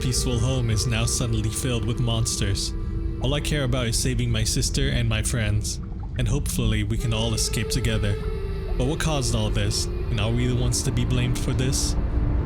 peaceful home is now suddenly filled with monsters. All I care about is saving my sister and my friends, and hopefully we can all escape together. But what caused all this? And are we the ones to be blamed for this?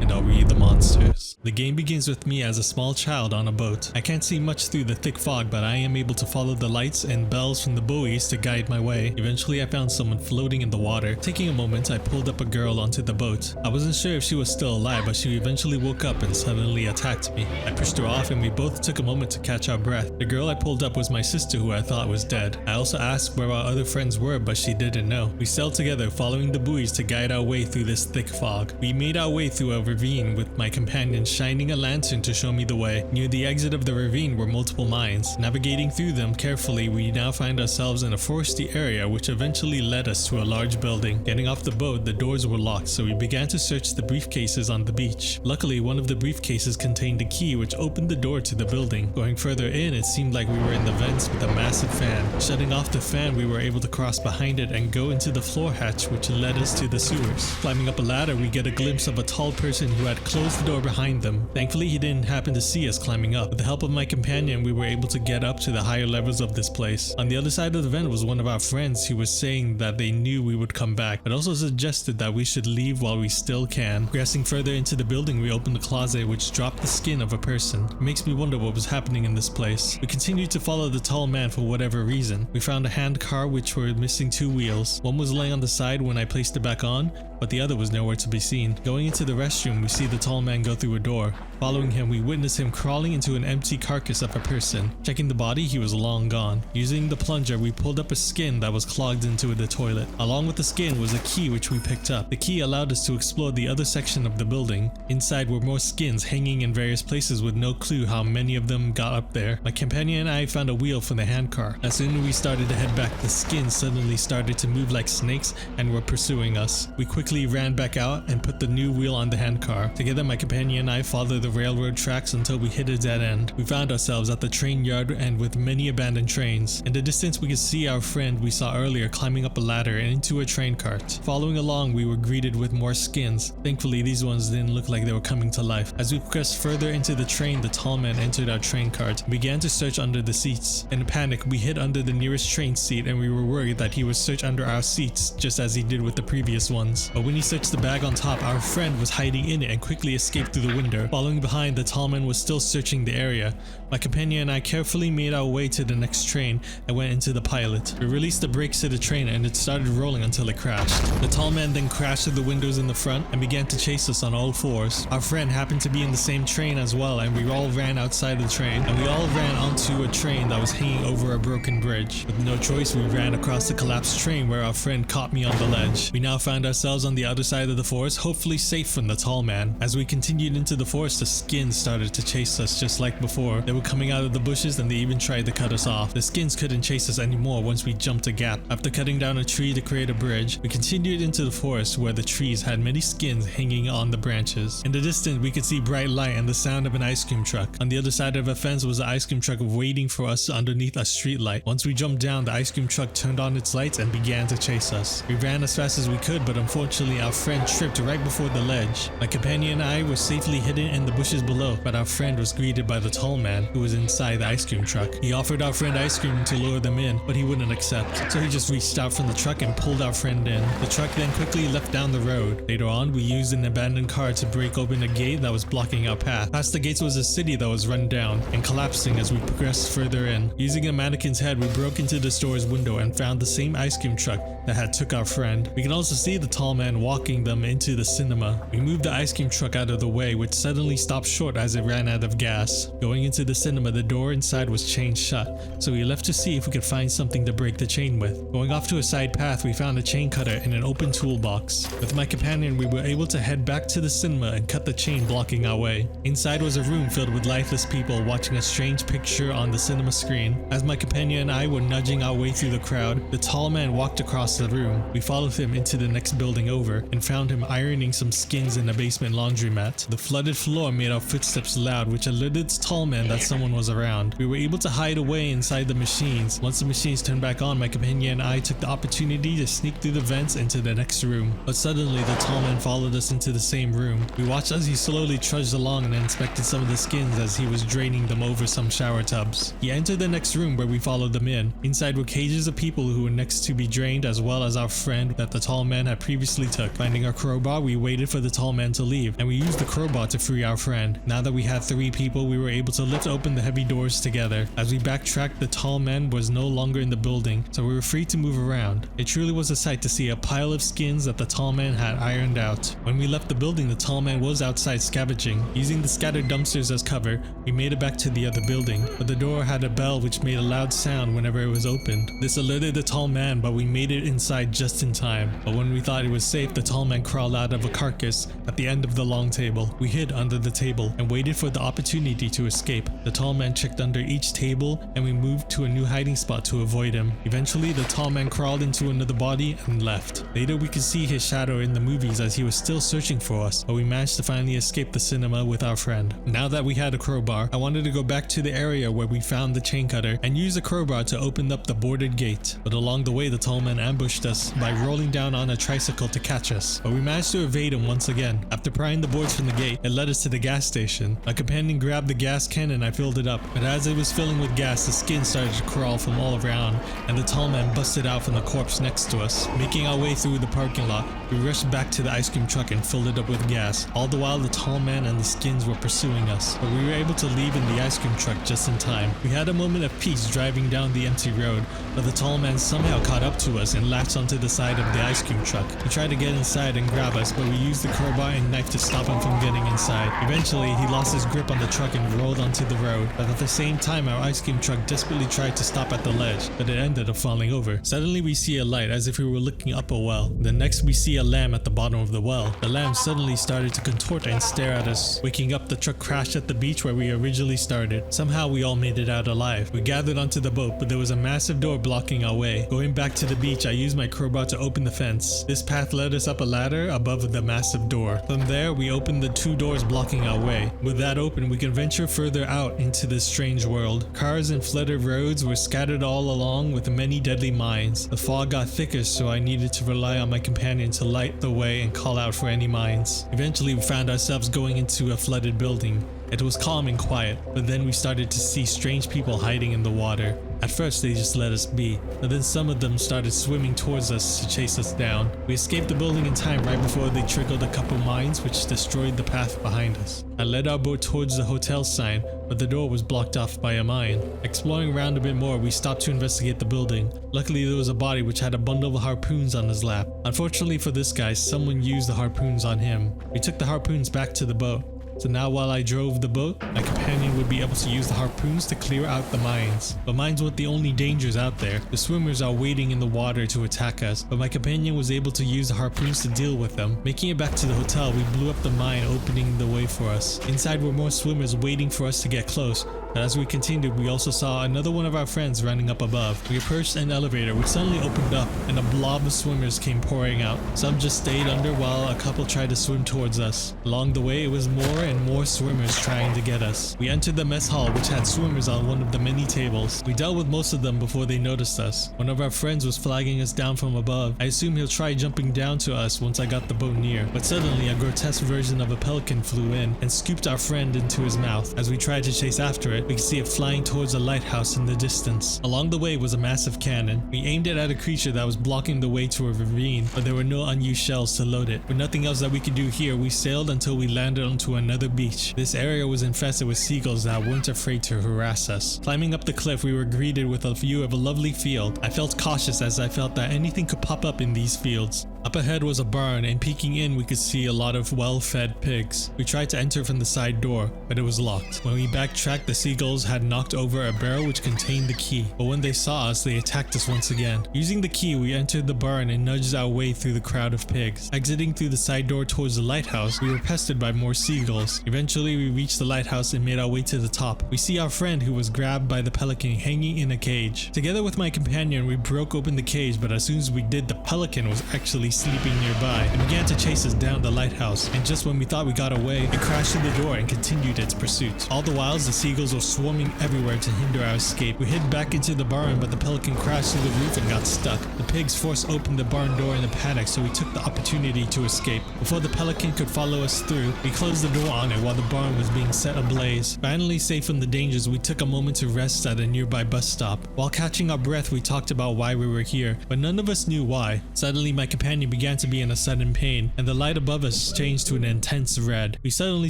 And are we the monsters? The game begins with me as a small child on a boat. I can't see much through the thick fog, but I am able to follow the lights and bells from the buoys to guide my way. Eventually I found someone floating in the water. Taking a moment, I pulled up a girl onto the boat. I wasn't sure if she was still alive, but she eventually woke up and suddenly attacked me. I pushed her off and we both took a moment to catch our breath. The girl I pulled up was my sister, who I thought was dead. I also asked where our other friends were, but she didn't know. We sailed together, following the buoys to guide our way through this thick fog. We made our way through a ravine with my companion shining a lantern to show me the way. Near the exit of the ravine were multiple mines. Navigating through them carefully, we now find ourselves in a foresty area, which eventually led us to a large building. Getting off the boat, the doors were locked, so we began to search the briefcases on the beach. Luckily, one of the briefcases contained a key which opened the door to the building. Going further in, it seemed like we were in the vents with a massive fan. Shutting off the fan, we were able to cross behind it and go into the floor hatch, which led us to the sewers. Climbing up a ladder, we get a glimpse of a tall person who had closed the door behind them. Thankfully, he didn't happen to see us climbing up. With the help of my companion, we were able to get up to the higher levels of this place. On the other side of the vent was one of our friends who was saying that they knew we would come back, but also suggested that we should leave while we still can. Progressing further into the building, we opened the closet which dropped the skin of a person. It makes me wonder what was happening in this place. We continued to follow the tall man for whatever reason. We found a hand car which were missing 2 wheels. One was laying on the side when I placed it back on, but the other was nowhere to be seen. Going into the restroom, we see the tall man go through a door. Following him, we witness him crawling into an empty carcass of a person. Checking the body, he was long gone. Using the plunger, we pulled up a skin that was clogged into the toilet. Along with the skin was a key which we picked up. The key allowed us to explore the other section of the building. Inside were more skins hanging in various places with no clue how many of them got up there. My companion and I found a wheel for the handcar. As soon as we started to head back, the skins suddenly started to move like snakes and were pursuing us. We quickly ran back out and put the new wheel on the handcar. Together, my companion and I followed the railroad tracks until we hit a dead end. We found ourselves at the train yard and with many abandoned trains. In the distance, we could see our friend we saw earlier climbing up a ladder and into a train cart. Following along, we were greeted with more skins. Thankfully, these ones didn't look like they were coming to life. As we progressed further into the train, the tall man entered our train cart and began to search under the seats. In a panic, we hid under the nearest train seat and we were worried that he would search under our seats just as he did with the previous ones. But when he searched the bag on top, our friend was hiding in it and quickly escaped through the window. Following behind, the tall man was still searching the area. My companion and I carefully made our way to the next train and went into the pilot. We released the brakes to the train and it started rolling until it crashed. The tall man then crashed through the windows in the front and began to chase us on all fours. Our friend happened to be in the same train as well, and we all ran outside the train and we all ran onto a train that was hanging over a broken bridge. With no choice, we ran across the collapsed train where our friend caught me on the ledge. We now found ourselves on the other side of the forest, hopefully safe from the tall man. As we continued into the forest, the skins started to chase us just like before. They were coming out of the bushes and they even tried to cut us off. The skins couldn't chase us anymore once we jumped a gap. After cutting down a tree to create a bridge, we continued into the forest where the trees had many skins hanging on the branches. In the distance, we could see bright light and the sound of an ice cream truck. On the other side of a fence was an ice cream truck waiting for us underneath a street light. Once we jumped down, the ice cream truck turned on its lights and began to chase us. We ran as fast as we could, but unfortunately our friend tripped right before the ledge. My companion and I were safely hidden in the bushes below, but our friend was greeted by the tall man who was inside the ice cream truck. He offered our friend ice cream to lure them in, but he wouldn't accept, so he just reached out from the truck and pulled our friend in. The truck then quickly left down the road. Later on, we used an abandoned car to break open a gate that was blocking our path. Past the gates was a city that was run down and collapsing as we progressed further in. Using a mannequin's head, we broke into the store's window and found the same ice cream truck that had took our friend. We can also see the tall man walking them into the cinema. We moved the ice cream truck out of the way, which suddenly stopped short as it ran out of gas. Going into the cinema, the door inside was chained shut, so we left to see if we could find something to break the chain with. Going off to a side path, we found a chain cutter in an open toolbox. With my companion, we were able to head back to the cinema and cut the chain blocking our way. Inside was a room filled with lifeless people watching a strange picture on the cinema screen. As my companion and I were nudging our way through the crowd, the tall man walked across the room. We followed him into the next building falling over and found him ironing some skins in a basement laundromat. The flooded floor made our footsteps loud, which alerted the tall man that someone was around. We were able to hide away inside the machines. Once the machines turned back on, my companion and I took the opportunity to sneak through the vents into the next room. But suddenly the tall man followed us into the same room. We watched as he slowly trudged along and inspected some of the skins as he was draining them over some shower tubs. He entered the next room where we followed them in. Inside were cages of people who were next to be drained, as well as our friend that the tall man had previously took. Finding our crowbar, we waited for the tall man to leave, and we used the crowbar to free our friend. Now that we had 3 people, we were able to lift open the heavy doors together. As we backtracked, the tall man was no longer in the building, so we were free to move around. It truly was a sight to see a pile of skins that the tall man had ironed out. When we left the building, the tall man was outside scavenging. Using the scattered dumpsters as cover, we made it back to the other building, but the door had a bell which made a loud sound whenever it was opened. This alerted the tall man, but we made it inside just in time. But when we thought it was safe, the tall man crawled out of a carcass at the end of the long table. We hid under the table and waited for the opportunity to escape. The tall man checked under each table, and we moved to a new hiding spot to avoid him. Eventually, the tall man crawled into another body and left. Later, we could see his shadow in the movies as he was still searching for us, but we managed to finally escape the cinema with our friend. Now that we had a crowbar, I wanted to go back to the area where we found the chain cutter and use the crowbar to open up the boarded gate. But along the way, the tall man ambushed us by rolling down on a tricycle to catch us, but we managed to evade him once again. After prying the boards from the gate, it led us to the gas station. My companion grabbed the gas can and I filled it up, but as it was filling with gas, the skin started to crawl from all around, and the tall man busted out from the corpse next to us. Making our way through the parking lot, we rushed back to the ice cream truck and filled it up with gas. All the while, the tall man and the skins were pursuing us, but we were able to leave in the ice cream truck just in time. We had a moment of peace driving down the empty road, but the tall man somehow caught up to us and latched onto the side of the ice cream truck. He tried to get inside and grab us, but we used the crowbar and knife to stop him from getting inside. Eventually, he lost his grip on the truck and rolled onto the road, but at the same time, our ice cream truck desperately tried to stop at the ledge, but it ended up falling over. Suddenly, we see a light as if we were looking up a well. Then next, we see a lamb at the bottom of the well. The lamb suddenly started to contort and stare at us. Waking up, the truck crashed at the beach where we originally started. Somehow, we all made it out alive. We gathered onto the boat, but there was a massive door blocking our way. Going back to the beach, I used my crowbar to open the fence. This path led us up a ladder above the massive door. From there, we opened the 2 doors blocking our way. With that open, we could venture further out into this strange world. Cars and flooded roads were scattered all along with many deadly mines. The fog got thicker, so I needed to rely on my companion to light the way and call out for any mines. Eventually, we found ourselves going into a flooded building. It was calm and quiet, but then we started to see strange people hiding in the water. At first they just let us be, but then some of them started swimming towards us to chase us down. We escaped the building in time right before they triggered a couple mines which destroyed the path behind us. I led our boat towards the hotel sign, but the door was blocked off by a mine. Exploring around a bit more, we stopped to investigate the building. Luckily there was a body which had a bundle of harpoons on his lap. Unfortunately for this guy, someone used the harpoons on him. We took the harpoons back to the boat. So now while I drove the boat, my companion would be able to use the harpoons to clear out the mines. But mines weren't the only dangers out there. The swimmers are waiting in the water to attack us, but my companion was able to use the harpoons to deal with them. Making it back to the hotel, we blew up the mine, opening the way for us. Inside were more swimmers waiting for us to get close. But as we continued, we also saw another one of our friends running up above. We approached an elevator which suddenly opened up and a blob of swimmers came pouring out. Some just stayed under while a couple tried to swim towards us. Along the way, it was more and more swimmers trying to get us. We entered the mess hall which had swimmers on one of the many tables. We dealt with most of them before they noticed us. One of our friends was flagging us down from above. I assume he'll try jumping down to us once I got the boat near. But suddenly a grotesque version of a pelican flew in and scooped our friend into his mouth. As we tried to chase after it, we could see it flying towards a lighthouse in the distance. Along the way was a massive cannon. We aimed it at a creature that was blocking the way to a ravine, but there were no unused shells to load it. With nothing else that we could do here, we sailed until we landed onto another beach. This area was infested with seagulls that weren't afraid to harass us. Climbing up the cliff, we were greeted with a view of a lovely field. I felt cautious as I felt that anything could pop up in these fields. Up ahead was a barn, and peeking in we could see a lot of well-fed pigs. We tried to enter from the side door, but it was locked. When we backtracked, the seagulls had knocked over a barrel which contained the key, but when they saw us, they attacked us once again. Using the key, we entered the barn and nudged our way through the crowd of pigs. Exiting through the side door towards the lighthouse, we were pestered by more seagulls. Eventually, we reached the lighthouse and made our way to the top. We see our friend who was grabbed by the pelican hanging in a cage. Together with my companion, we broke open the cage, but as soon as we did, the pelican was actually sleeping nearby. It began to chase us down the lighthouse, and just when we thought we got away, it crashed through the door and continued its pursuit. All the while, the seagulls were swarming everywhere to hinder our escape. We hid back into the barn, but the pelican crashed through the roof and got stuck. The pigs forced open the barn door in a panic, so we took the opportunity to escape. Before the pelican could follow us through, we closed the door on it while the barn was being set ablaze. Finally safe from the dangers, we took a moment to rest at a nearby bus stop. While catching our breath, we talked about why we were here, but none of us knew why. Suddenly, my companion began to be in a sudden pain, and the light above us changed to an intense red. We suddenly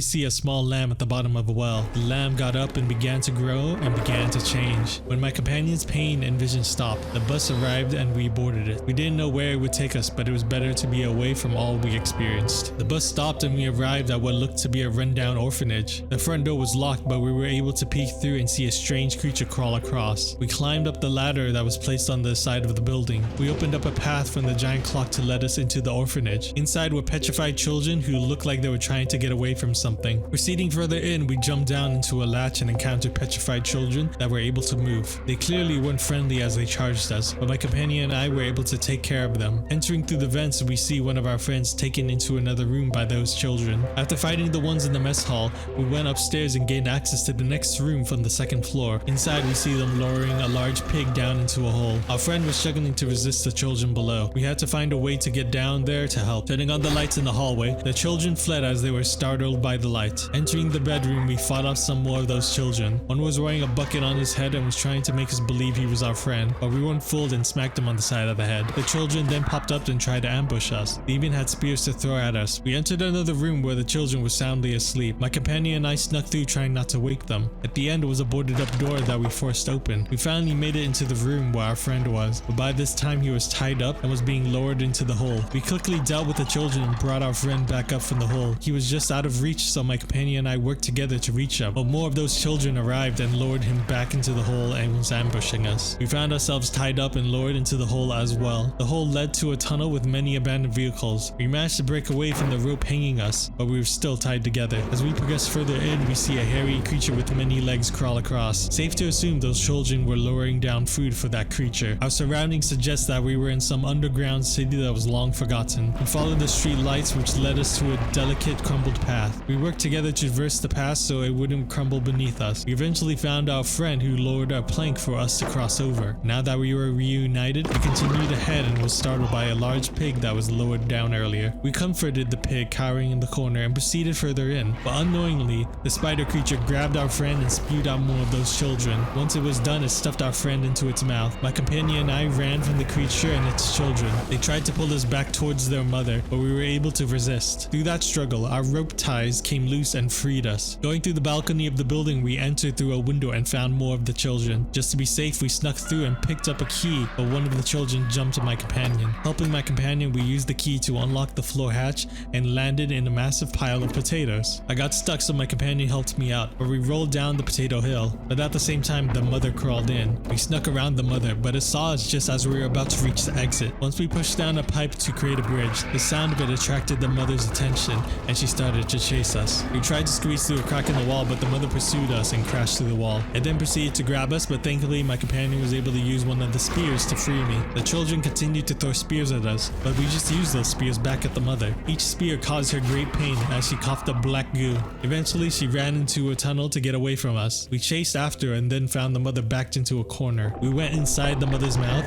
see a small lamb at the bottom of a well. The lamb got up and began to grow and began to change. When my companion's pain and vision stopped, the bus arrived and we boarded it. We didn't know where it would take us, but it was better to be away from all we experienced. The bus stopped and we arrived at what looked to be a rundown orphanage. The front door was locked, but we were able to peek through and see a strange creature crawl across. We climbed up the ladder that was placed on the side of the building. We opened up a path from the giant clock to let us into the orphanage. Inside were petrified children who looked like they were trying to get away from something. Proceeding further in, we jumped down into a latch and encountered petrified children that were able to move. They clearly weren't friendly as they charged us, but my companion and I were able to take care of them. Entering through the vents, we see one of our friends taken into another room by those children. After fighting the ones in the mess hall, we went upstairs and gained access to the next room from the second floor. Inside, we see them lowering a large pig down into a hole. Our friend was struggling to resist the children below. We had to find a way to get down there to help. Turning on the lights in the hallway, the children fled as they were startled by the light. Entering the bedroom, we fought off some more of those children. One was wearing a bucket on his head and was trying to make us believe he was our friend, but we weren't fooled and smacked him on the side of the head. The children then popped up and tried to ambush us. They even had spears to throw at us. We entered another room where the children were soundly asleep. My companion and I snuck through trying not to wake them. At the end was a boarded up door that we forced open. We finally made it into the room where our friend was, but by this time he was tied up and was being lowered into the hole. We quickly dealt with the children and brought our friend back up from the hole. He was just out of reach, so my companion and I worked together to reach him, but more of those children arrived and lowered him back into the hole and was ambushing us. We found ourselves tied up and lowered into the hole as well. The hole led to a tunnel with many abandoned vehicles. We managed to break away from the rope hanging us, but we were still tied together. As we progress further in, we see a hairy creature with many legs crawl across. Safe to assume those children were lowering down food for that creature. Our surroundings suggest that we were in some underground city that was long forgotten. We followed the street lights which led us to a delicate crumbled path. We worked together to traverse the path so it wouldn't crumble beneath us. We eventually found our friend who lowered a plank for us to cross over. Now that we were reunited, we continued ahead and was startled by a large pig that was lowered down earlier. We comforted the pig cowering in the corner and proceeded further in, but unknowingly, the spider creature grabbed our friend and spewed out more of those children. Once it was done, it stuffed our friend into its mouth. My companion and I ran from the creature and its children. They tried to pull us back towards their mother, but we were able to resist. Through that struggle, our rope ties came loose and freed us. Going through the balcony of the building, we entered through a window and found more of the children. Just to be safe, we snuck through and picked up a key, but one of the children jumped to my companion. Helping my companion, we used the key to unlock the floor hatch and landed in a massive pile of potatoes. I got stuck, so my companion helped me out, but we rolled down the potato hill. But at the same time, the mother crawled in. We snuck around the mother, but it saw us just as we were about to reach the exit. Once we pushed down a pipe to create a bridge, the sound of it attracted the mother's attention and she started to chase us. We tried to squeeze through a crack in the wall, but the mother pursued us and crashed through the wall. It then proceeded to grab us, but thankfully my companion was able to use one of the spears to free me. The children continued to throw spears at us, but we just used those spears back at the mother. Each spear caused her great pain as she coughed up black goo. Eventually she ran into a tunnel to get away from us. We chased after her and then found the mother backed into a corner. We went inside the mother's mouth.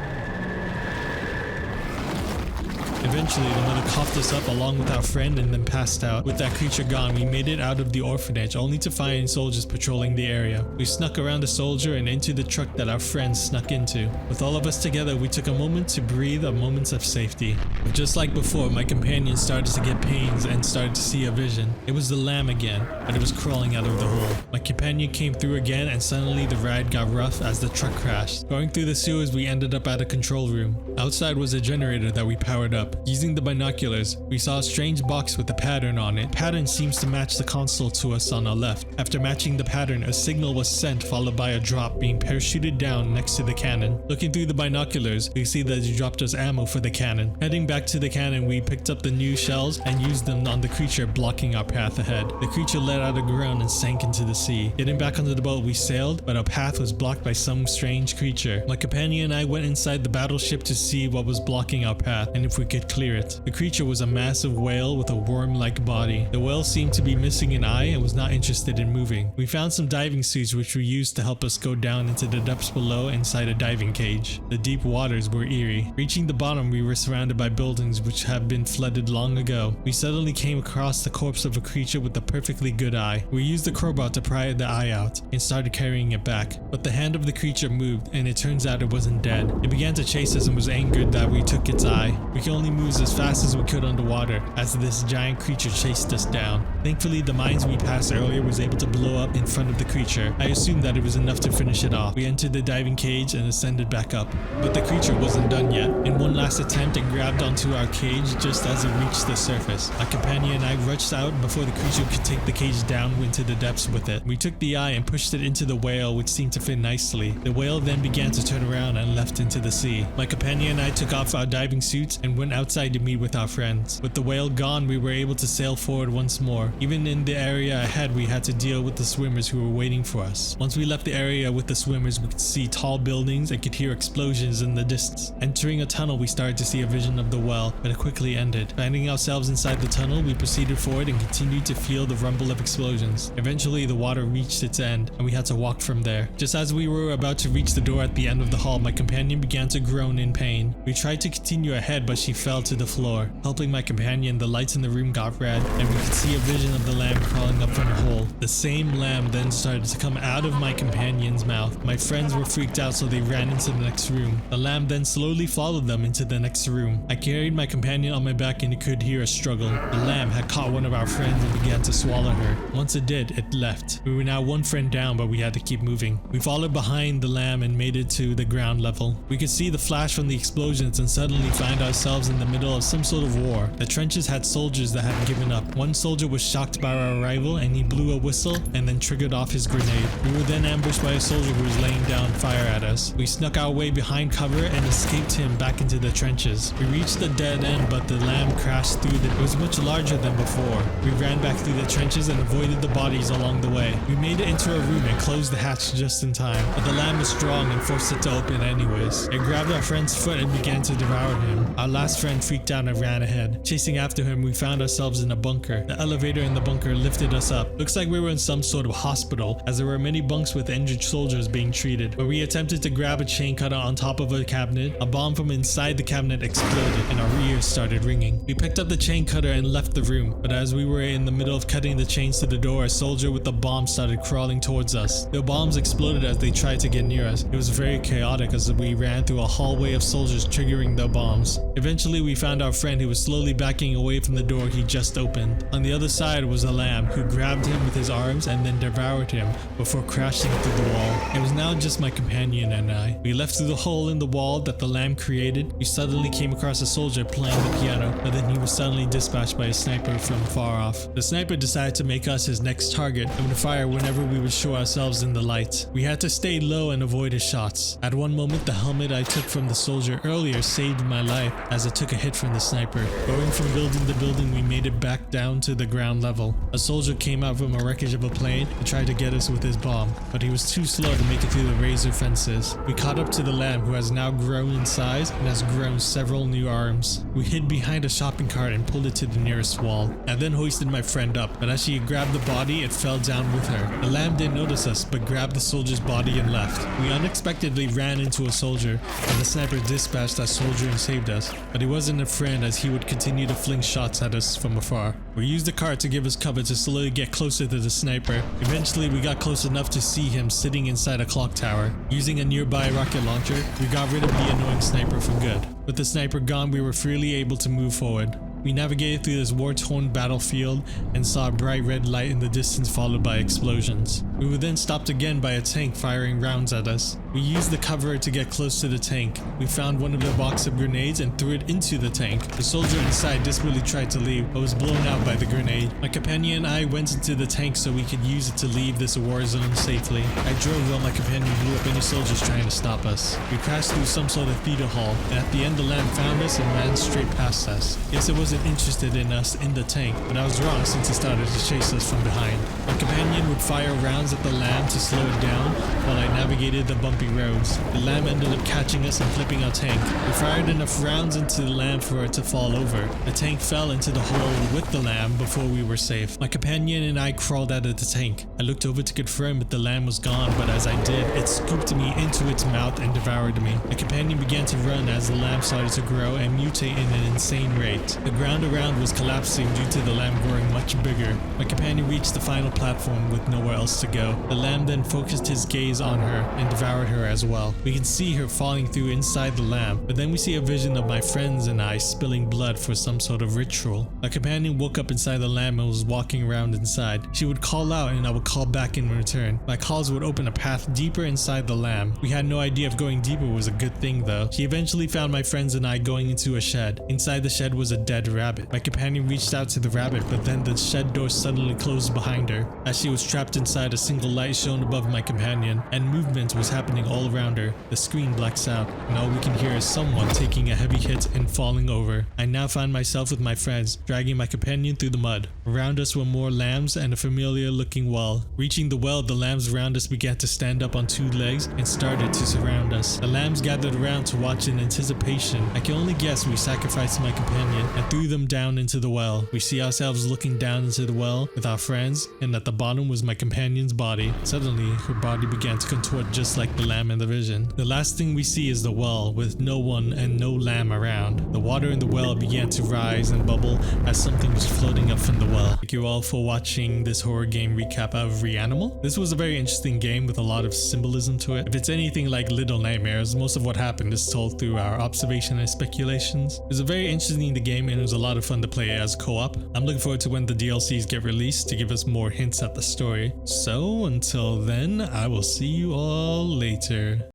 Eventually, the mother coughed us up along with our friend and then passed out. With that creature gone, we made it out of the orphanage only to find soldiers patrolling the area. We snuck around the soldier and into the truck that our friends snuck into. With all of us together, we took a moment to breathe, a moment of safety. But just like before, my companion started to get pains and started to see a vision. It was the lamb again, but it was crawling out of the hole. My companion came through again and suddenly the ride got rough as the truck crashed. Going through the sewers, we ended up at a control room. Outside was a generator that we powered up. Using the binoculars, we saw a strange box with a pattern on it. The pattern seems to match the console to us on our left. After matching the pattern, a signal was sent followed by a drop being parachuted down next to the cannon. Looking through the binoculars, we see that it dropped us ammo for the cannon. Heading back to the cannon, we picked up the new shells and used them on the creature blocking our path ahead. The creature let out a groan and sank into the sea. Getting back onto the boat, we sailed, but our path was blocked by some strange creature. My companion and I went inside the battleship to see what was blocking our path and if we could could clear it. The creature was a massive whale with a worm-like body. The whale seemed to be missing an eye and was not interested in moving. We found some diving suits which we used to help us go down into the depths below inside a diving cage. The deep waters were eerie. Reaching the bottom, we were surrounded by buildings which had been flooded long ago. We suddenly came across the corpse of a creature with a perfectly good eye. We used the crowbar to pry the eye out and started carrying it back, but the hand of the creature moved and it turns out it wasn't dead. It began to chase us and was angered that we took its eye. We could only move as fast as we could underwater as this giant creature chased us down. Thankfully, the mines we passed earlier was able to blow up in front of the creature. I assumed that it was enough to finish it off. We entered the diving cage and ascended back up, but the creature wasn't done yet. In one last attempt, it grabbed onto our cage just as it reached the surface. My companion and I rushed out before the creature could take the cage down into the depths with it. We took the eye and pushed it into the whale, which seemed to fit nicely. The whale then began to turn around and left into the sea. My companion and I took off our diving suits and went outside to meet with our friends. With the whale gone, we were able to sail forward once more. Even in the area ahead, we had to deal with the swimmers who were waiting for us. Once we left the area with the swimmers, we could see tall buildings and could hear explosions in the distance. Entering a tunnel, we started to see a vision of the well, but it quickly ended. Finding ourselves inside the tunnel, we proceeded forward and continued to feel the rumble of explosions. Eventually, the water reached its end, and we had to walk from there. Just as we were about to reach the door at the end of the hall, my companion began to groan in pain. We tried to continue ahead, but she fell to the floor. Helping my companion, the lights in the room got red, and we could see a vision of the lamb crawling up from the hole. The same lamb then started to come out of my companion's mouth. My friends were freaked out, so they ran into the next room. The lamb then slowly followed them into the next room. I carried my companion on my back and could hear a struggle. The lamb had caught one of our friends and began to swallow her. Once it did, it left. We were now one friend down, but we had to keep moving. We followed behind the lamb and made it to the ground level. We could see the flash from the explosions and suddenly find ourselves in the middle of some sort of war. The trenches had soldiers that had given up. One soldier was shocked by our arrival and he blew a whistle and then triggered off his grenade. We were then ambushed by a soldier who was laying down fire at us. We snuck our way behind cover and escaped him back into the trenches. We reached the dead end, but the lamb crashed through it was much larger than before. We ran back through the trenches and avoided the bodies along the way. We made it into a room and closed the hatch just in time, but the lamb was strong and forced it to open anyways. It grabbed our friend's foot and began to devour him. Our last friend freaked out and ran ahead. Chasing after him, we found ourselves in a bunker. The elevator in the bunker lifted us up. Looks like we were in some sort of hospital, as there were many bunks with injured soldiers being treated. But we attempted to grab a chain cutter on top of a cabinet. A bomb from inside the cabinet exploded and our ears started ringing. We picked up the chain cutter and left the room, but as we were in the middle of cutting the chains to the door, a soldier with a bomb started crawling towards us. The bombs exploded as they tried to get near us. It was very chaotic as we ran through a hallway of soldiers triggering the bombs. Eventually, we found our friend who was slowly backing away from the door he just opened. On the other side was a lamb who grabbed him with his arms and then devoured him before crashing through the wall. It was now just my companion and I. We left through the hole in the wall that the lamb created. We suddenly came across a soldier playing the piano, but then he was suddenly dispatched by a sniper from far off. The sniper decided to make us his next target and would fire whenever we would show ourselves in the light. We had to stay low and avoid his shots. At one moment, the helmet I took from the soldier earlier saved my life as it took a hit from the sniper. Going from building to building, we made it back down to the ground level. A soldier came out from a wreckage of a plane and tried to get us with his bomb, but he was too slow to make it through the razor fences. We caught up to the lamb, who has now grown in size and has grown several new arms. We hid behind a shopping cart and pulled it to the nearest wall. I then hoisted my friend up, but as she grabbed the body, it fell down with her. The lamb didn't notice us, but grabbed the soldier's body and left. We unexpectedly ran into a soldier, and the sniper dispatched that soldier and saved us, but he wasn't a friend as he would continue to fling shots at us from afar. We used the cart to give us cover to slowly get closer to the sniper. Eventually, we got close enough to see him sitting inside a clock tower. Using a nearby rocket launcher, we got rid of the annoying sniper for good. With the sniper gone, we were freely able to move forward. We navigated through this war-torn battlefield and saw a bright red light in the distance followed by explosions. We were then stopped again by a tank firing rounds at us. We used the cover to get close to the tank. We found one of the box of grenades and threw it into the tank. The soldier inside desperately tried to leave, but was blown out by the grenade. My companion and I went into the tank so we could use it to leave this war zone safely. I drove while my companion blew up any soldiers trying to stop us. We crashed through some sort of theater hall, and at the end the lamb found us and ran straight past us. Yes, it was wasn't interested in us in the tank, but I was wrong since it started to chase us from behind. My companion would fire rounds at the lamb to slow it down while I navigated the bumpy roads. The lamb ended up catching us and flipping our tank. We fired enough rounds into the lamb for it to fall over. The tank fell into the hole with the lamb before we were safe. My companion and I crawled out of the tank. I looked over to confirm that the lamb was gone, but as I did, it scooped me into its mouth and devoured me. My companion began to run as the lamb started to grow and mutate in an insane rate. The ground around was collapsing due to the lamb growing much bigger. My companion reached the final platform with nowhere else to go. The lamb then focused his gaze on her and devoured her as well. We can see her falling through inside the lamb, but then we see a vision of my friends and I spilling blood for some sort of ritual. My companion woke up inside the lamb and was walking around inside. She would call out and I would call back in return. My calls would open a path deeper inside the lamb. We had no idea if going deeper was a good thing though. She eventually found my friends and I going into a shed. Inside the shed was a dead rabbit. My companion reached out to the rabbit, but then the shed door suddenly closed behind her. As she was trapped inside, a single light shone above my companion and movement was happening all around her. The screen blacks out and all we can hear is someone taking a heavy hit and falling over. I now found myself with my friends, dragging my companion through the mud. Around us were more lambs and a familiar looking well. Reaching the well, the lambs around us began to stand up on two legs and started to surround us. The lambs gathered around to watch in anticipation. I can only guess we sacrificed my companion and threw them down into the well. We see ourselves looking down into the well with our friends, and at the bottom was my companion's body. Suddenly, her body began to contort just like the lamb in the vision. The last thing we see is the well with no one and no lamb around. The water in the well began to rise and bubble as something was floating up from the well. Thank you all for watching this horror game recap of Reanimal. This was a very interesting game with a lot of symbolism to it. If it's anything like Little Nightmares, most of what happened is told through our observation and speculations. It was a very interesting game and it was a lot of fun to play as co-op. I'm looking forward to when the DLCs get released to give us more hints at the story. So until then, I will see you all later.